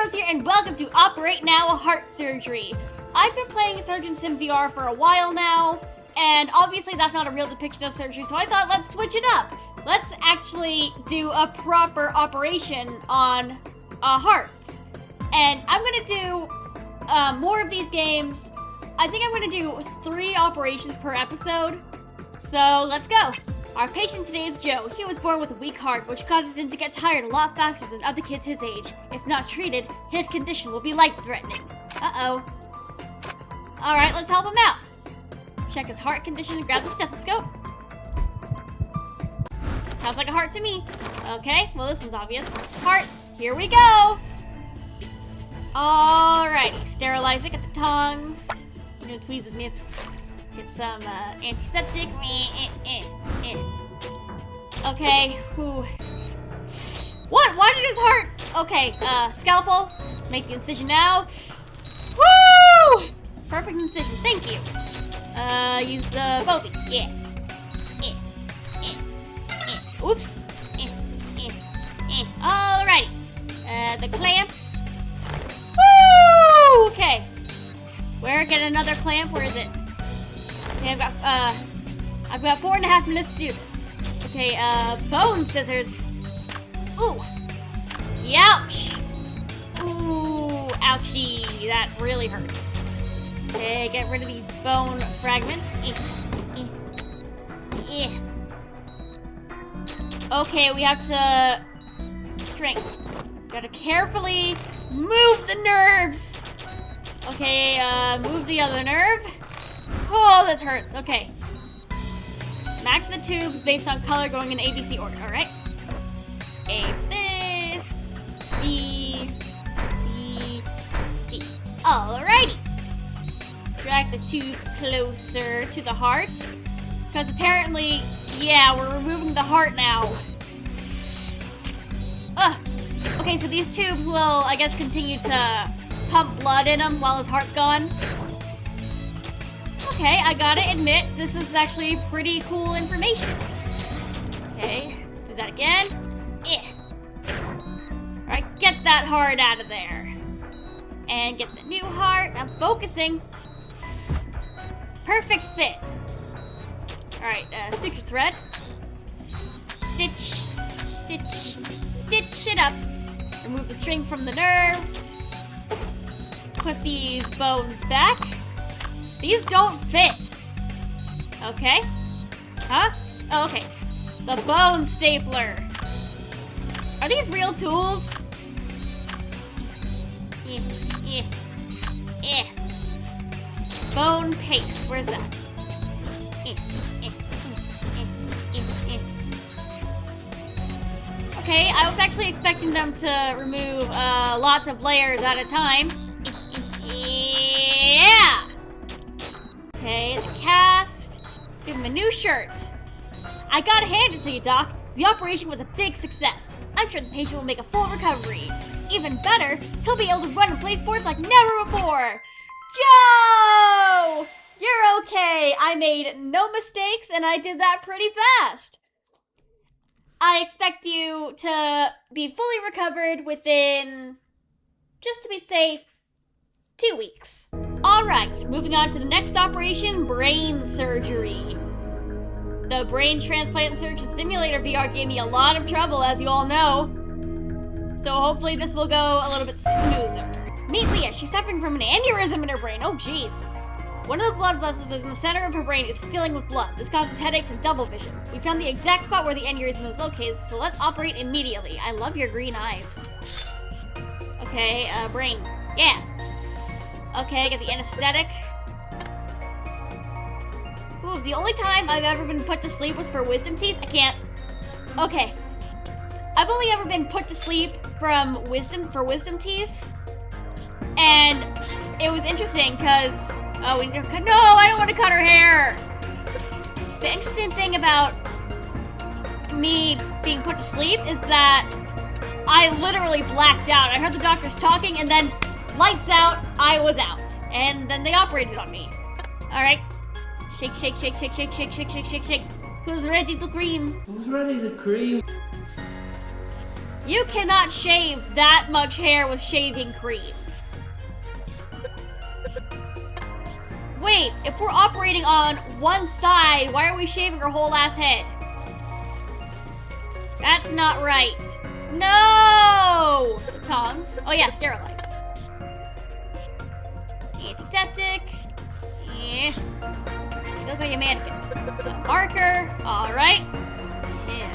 Rose here, and welcome to Operate Now Heart Surgery. I've been playing Surgeon Sim VR for a while now, and obviously that's not a real depiction of surgery, so I thought let's switch it up. Let's actually do a proper operation on hearts. And I'm gonna do more of these games. I think I'm gonna do 3 operations per episode. So let's go. Our patient today is Joe. He was born with a weak heart, which causes him to get tired a lot faster than other kids his age. If not treated, his condition will be life-threatening. Uh-oh. Alright, let's help him out. Check his heart condition and grab the stethoscope. Sounds like a heart to me. Okay, well this one's obvious. Heart, here we go! Alrighty, sterilize it, get the tongs. You know, tweeze his nips. Get some antiseptic. Okay, whew. What? Why did his heart? Okay, scalpel. Make the incision now. Woo! Perfect incision, thank you. Use the Bovie. Yeah. Oops. Alrighty. The clamps. Woo! Okay. Where? Get another clamp? Where is it? Okay, I've got 4.5 minutes to do this. Okay, bone scissors. Ooh. Youch. Ooh, ouchie. That really hurts. Okay, get rid of these bone fragments. Okay, we have to strength. Gotta carefully move the nerves. Okay, move the other nerve. Oh, this hurts. Okay. Match the tubes based on color going in ABC order, alright? A, this, B, C, D. Alrighty. Drag the tubes closer to the heart. Because apparently, yeah, we're removing the heart now. Ugh. Okay, so these tubes will, I guess, continue to pump blood in them while his heart's gone. Okay, I gotta admit, this is actually pretty cool information. Okay, do that again. Alright, get that heart out of there. And get the new heart. I'm focusing. Perfect fit. Alright, suture thread. Stitch it up. Remove the string from the nerves. Put these bones back. These don't fit. Okay. Huh? Oh, okay. The bone stapler. Are these real tools? Bone paste. Where's that? Okay, I was actually expecting them to remove lots of layers at a time. Yeah! Okay, the cast. Give him a new shirt. I gotta hand it to you, Doc. The operation was a big success. I'm sure the patient will make a full recovery. Even better, he'll be able to run and play sports like never before. Joe! You're okay. I made no mistakes and I did that pretty fast. I expect you to be fully recovered within, just to be safe, 2 weeks. Alright, moving on to the next operation, brain surgery. The brain transplant surgery simulator VR gave me a lot of trouble, as you all know. So hopefully this will go a little bit smoother. Meet Leah, she's suffering from an aneurysm in her brain. Oh jeez. One of the blood vessels in the center of her brain is filling with blood. This causes headaches and double vision. We found the exact spot where the aneurysm is located, so let's operate immediately. I love your green eyes. Okay, brain. Yeah. Okay, get the anesthetic. Ooh, the only time I've ever been put to sleep was for wisdom teeth. I can't. Okay. I've only ever been put to sleep for wisdom teeth. And it was interesting because, oh, we need to cut. No, I don't want to cut her hair. The interesting thing about me being put to sleep is that I literally blacked out. I heard the doctors talking and then lights out, I was out. And then they operated on me. Alright. Shake, shake, shake, shake, shake, shake, shake, shake, shake, shake. Who's ready to cream? Who's ready to cream? You cannot shave that much hair with shaving cream. Wait, if we're operating on one side, why are we shaving her whole ass head? That's not right. No! The tongs. Oh yeah, sterilize. Antiseptic. Yeah. You look like a mannequin. The marker. Alright. Yeah.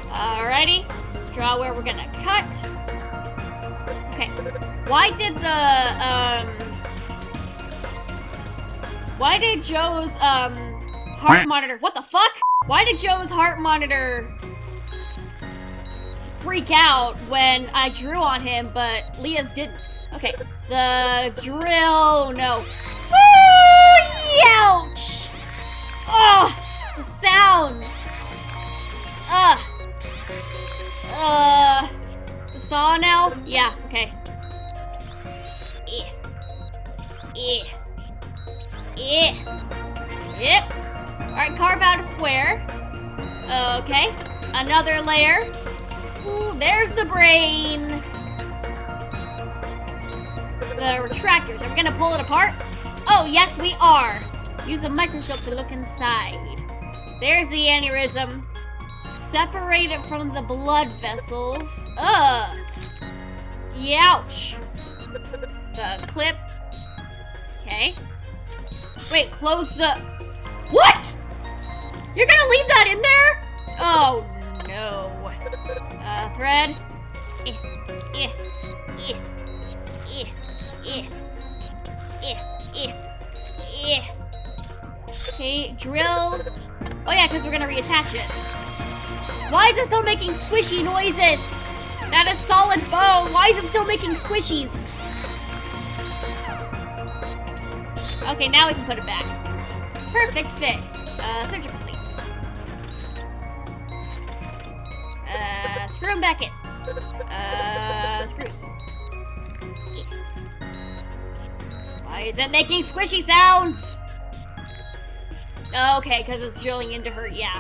Alrighty. Let's draw where we're gonna cut. Okay. Why did Joe's, heart monitor... What the fuck? Why did Joe's heart monitor freak out when I drew on him, but Leah's didn't? Okay, the drill, no. Woo! Ouch! Oh, the sounds. The saw now? Yeah, okay. Yep. Alright, carve out a square. Okay, another layer. Ooh, there's the brain. The retractors, are we gonna pull it apart? Oh, yes we are. Use a microscope to look inside. There's the aneurysm. Separate it from the blood vessels. Youch. The clip. Okay. Wait, close the... What? You're gonna leave that in there? Oh, no. Thread. Okay, drill. Oh yeah, because we're gonna reattach it. Why is it still making squishy noises? That is solid bone. Why is it still making squishies? Okay, now we can put it back. Perfect fit. Surgical plates. Screw them back in. Screws. Yeah. Why is it making squishy sounds? Okay, because it's drilling into her, yeah.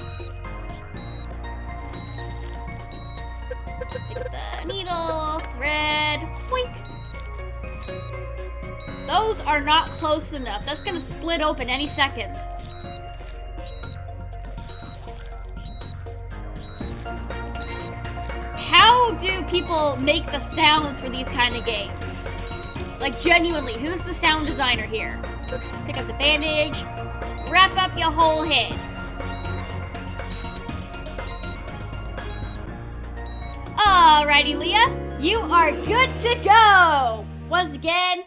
Take the needle, thread, boink. Those are not close enough. That's gonna split open any second. How do people make the sounds for these kind of games? Like, genuinely, who's the sound designer here? Pick up the bandage, wrap up your whole head. Alrighty, Leah, you are good to go! Once again,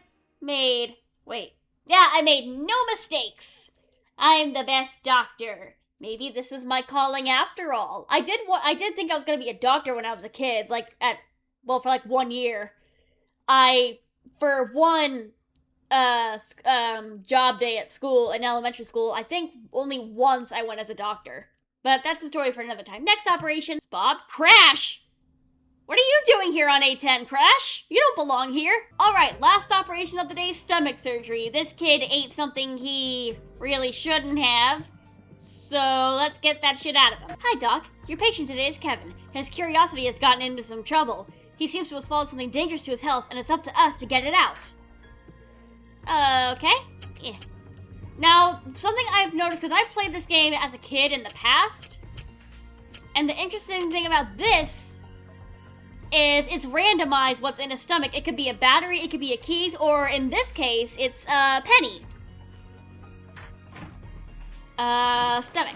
I made no mistakes. I'm the best doctor. Maybe this is my calling after all. I did think I was gonna be a doctor when I was a kid, for like 1 year. For one job day at school, in elementary school, I think only once I went as a doctor. But that's a story for another time. Next operation, Bob. Crash! What are you doing here on A10, Crash? You don't belong here. Alright, last operation of the day, stomach surgery. This kid ate something he really shouldn't have. So let's get that shit out of him. Hi, Doc. Your patient today is Kevin. His curiosity has gotten into some trouble. He seems to have swallowed something dangerous to his health, and it's up to us to get it out. Okay. Yeah. Now, something I've noticed, because I've played this game as a kid in the past, and the interesting thing about this is it's randomized what's in his stomach. It could be a battery, it could be a keys, or in this case, it's a penny. Stomach.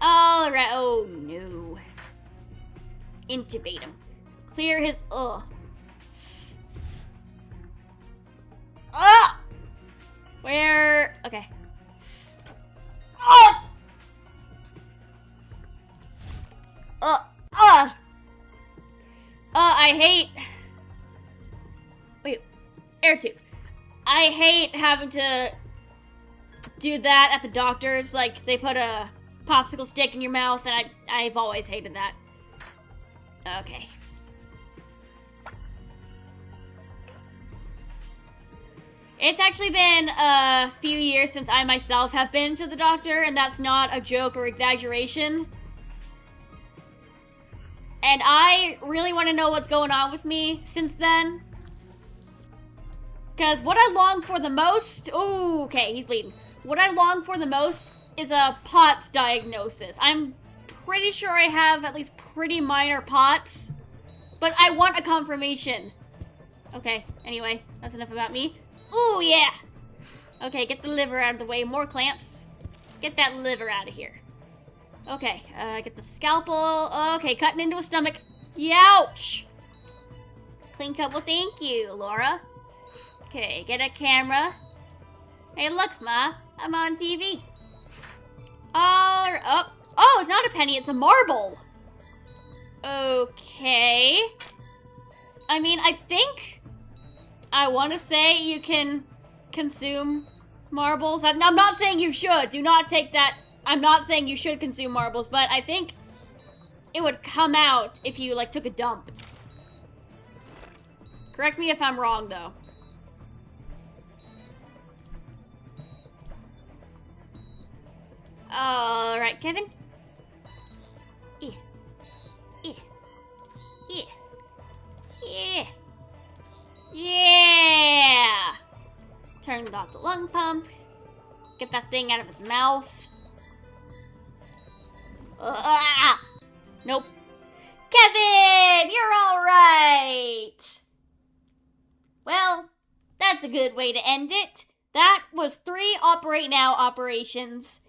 Alright, oh no. Intubate him. Clear his, Where, okay. I hate... Wait, air tube. I hate having to do that at the doctor's. Like, they put a popsicle stick in your mouth, and I've always hated that. Okay. It's actually been a few years since I myself have been to the doctor, and that's not a joke or exaggeration. And I really want to know what's going on with me since then. Because what I long for the most... Ooh, okay, he's bleeding. What I long for the most is a POTS diagnosis. I'm pretty sure I have at least pretty minor POTS. But I want a confirmation. Okay, anyway, that's enough about me. Ooh, yeah! Okay, get the liver out of the way. More clamps. Get that liver out of here. Okay, get the scalpel. Okay, cutting into a stomach. Youch! Clean cut. Well, thank you, Laura. Okay, get a camera. Hey, look, Ma. I'm on TV. Oh, it's not a penny. It's a marble. Okay. I mean, I think... I want to say you can consume marbles. I'm not saying you should. Do not take that... I'm not saying you should consume marbles, but I think it would come out if you, like, took a dump. Correct me if I'm wrong, though. Alright, Kevin. Yeah. Yeah. Yeah. Yeah. Yeah! Turn off the lung pump. Get that thing out of his mouth. Nope. Kevin! You're alright! Well, that's a good way to end it. That was 3 Operate Now operations.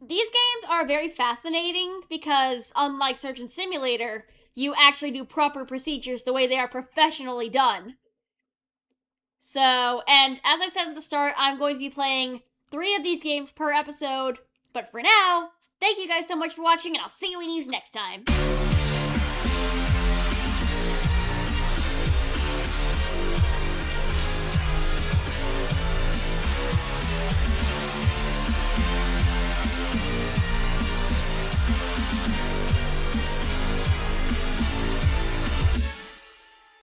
These games are very fascinating because, unlike Surgeon Simulator, you actually do proper procedures the way they are professionally done. So, and as I said at the start, I'm going to be playing 3 of these games per episode. But for now, thank you guys so much for watching, and I'll see you next time.